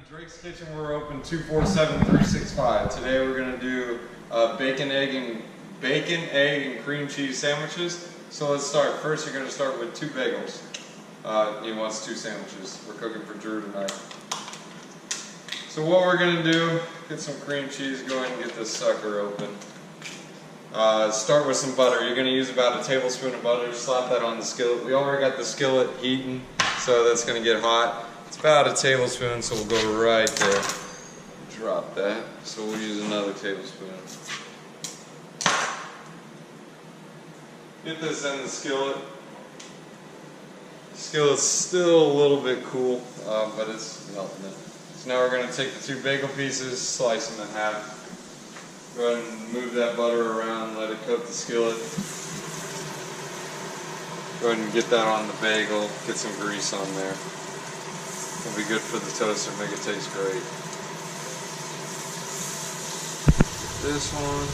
Drake's Kitchen. We're open 247-365. Today we're going to do bacon, egg, and cream cheese sandwiches. So let's start. First, you're going to start with 2 bagels. He wants 2 sandwiches. We're cooking for Drew tonight. So what we're going to do, get some cream cheese. Go ahead and get this sucker open. Start with some butter. You're going to use about a tablespoon of butter. Slap that on the skillet. We already got the skillet heating, so that's going to get hot. It's about a tablespoon, so we'll go right there. Drop that. So we'll use another tablespoon. Get this in the skillet. The skillet's still a little bit cool, but it's melting it. So now we're going to take the 2 bagel pieces, slice them in half. Go ahead and move that butter around, let it coat the skillet. Go ahead and get that on the bagel, get some grease on there. It'll be good for the toaster, make it taste great. Get this one.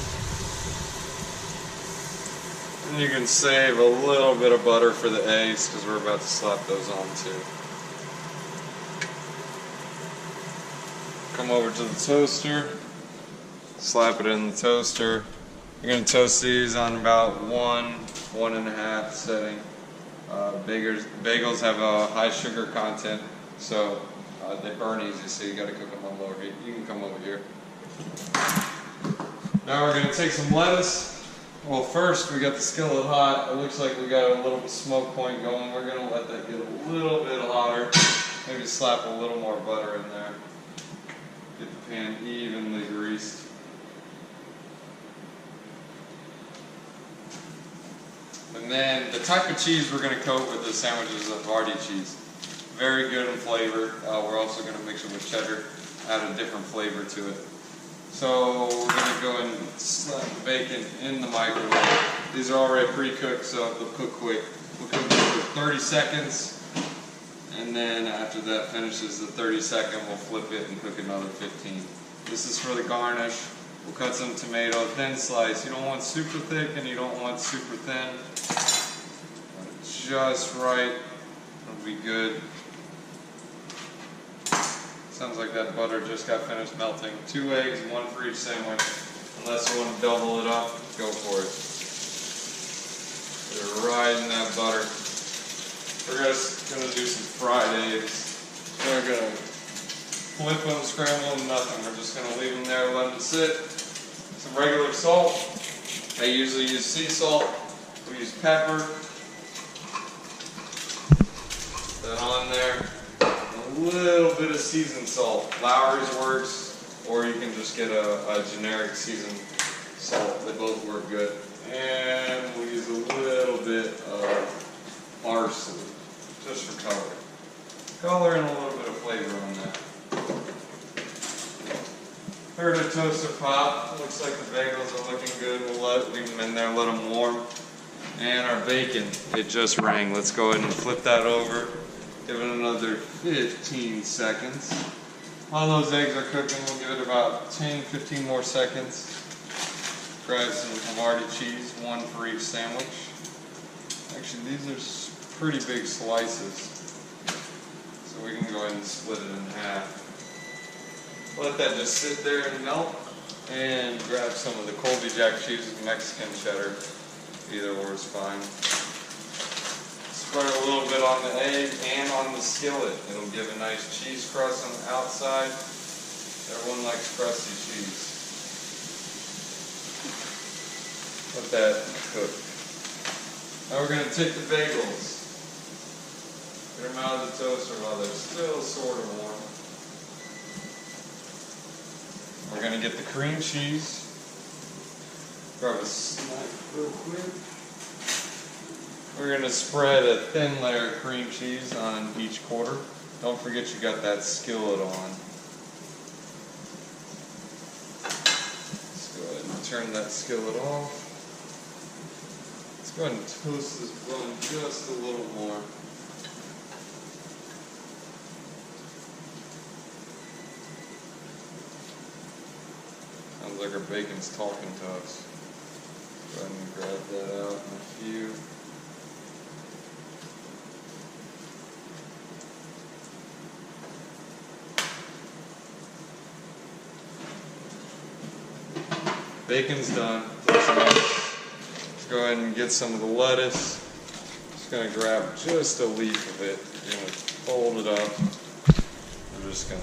And you can save a little bit of butter for the eggs because we're about to slap those on too. Come over to the toaster, slap it in the toaster. You're going to toast these on about 1.5 setting. Bagels have a high sugar content, so they burn easy, so you got to cook them on lower heat. You can come over here. Now we're going to take some lettuce. Well, first we got the skillet hot. It looks like we got a little smoke point going. We're going to let that get a little bit hotter. Maybe slap a little more butter in there. Get the pan evenly greased. And then the type of cheese we're going to coat with this sandwich is Havarti cheese. Very good in flavor. We're also going to mix it with cheddar, add a different flavor to it. So we're going to go and slap the bacon in the microwave. These are already pre-cooked, so they'll cook quick. We'll cook them for 30 seconds, and then after that finishes the 30-second, we'll flip it and cook another 15. This is for the garnish. We'll cut some tomato, thin slice. You don't want super thick and you don't want super thin. Just right. It'll be good. Sounds like that butter just got finished melting. 2 eggs, 1 for each sandwich. Unless you want to double it up, go for it. They're right in that butter. We're just going to do some fried eggs. We're going to flip them, scramble them, nothing. We're just going to leave them there, let them sit. Some regular salt. I usually use sea salt. We use pepper. That on there. A little bit of seasoned salt. Lowry's works, or you can just get a generic seasoned salt. They both work good. And we'll use a little bit of parsley, just for color. Color and a little bit of flavor on that. Heard a toaster pop. Looks like the bagels are looking good. We'll leave them in there, let them warm. And our bacon, it just rang. Let's go ahead and flip that over. Give it another 15 seconds. While those eggs are cooking, we'll give it about 10-15 more seconds. Grab some Havarti cheese, 1 for each sandwich. Actually, these are pretty big slices, so we can go ahead and split it in half. Let that just sit there and melt, and grab some of the Colby Jack cheese with Mexican cheddar. Either or is fine. Spread a little bit on the egg and on the skillet. It'll give a nice cheese crust on the outside. Everyone likes crusty cheese. Let that cook. Now we're going to take the bagels. Get them out of the toaster while they're still sort of warm. We're going to get the cream cheese. Grab a snack real quick. We're going to spread a thin layer of cream cheese on each quarter. Don't forget you got that skillet on. Let's go ahead and turn that skillet off. Let's go ahead and toast this bun just a little more. Sounds like our bacon's talking to us. Go ahead and grab that out in a few. Bacon's done. Let's go ahead and get some of the lettuce. Just gonna grab just a leaf of it. You're gonna fold it up. I'm just gonna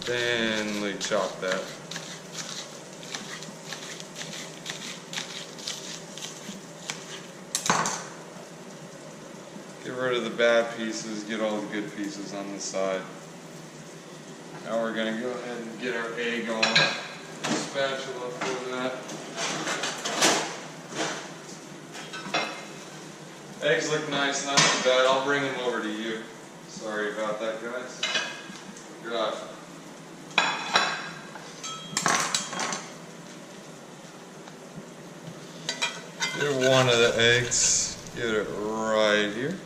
thinly chop that. Get rid of the bad pieces, get all the good pieces on the side. Now we're going to go ahead and get our egg on. Spatula for that. Eggs look nice, not too bad. I'll bring them over to you. Sorry about that, guys. Got Get one of the eggs. Get it right here.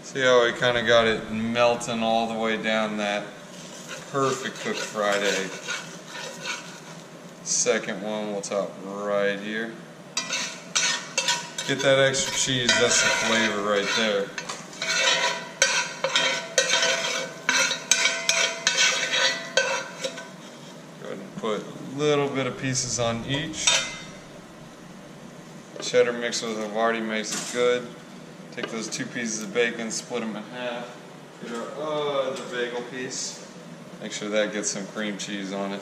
See how I kind of got it melting all the way down that perfect cooked fried egg. Second one we'll top right here. Get that extra cheese, that's the flavor right there. Go ahead and put a little bit of pieces on each. Cheddar mixed with Havarti makes it good. Take those 2 pieces of bacon, split them in half. Get our other bagel piece. Make sure that gets some cream cheese on it.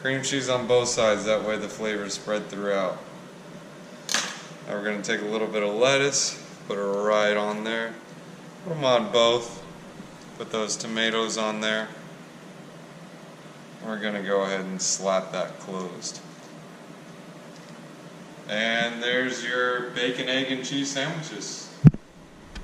Cream cheese on both sides, that way the flavors spread throughout. Now we're going to take a little bit of lettuce, put it right on there. Put them on both. Put those tomatoes on there. We're going to go ahead and slap that closed. And there's your bacon, egg, and cheese sandwiches.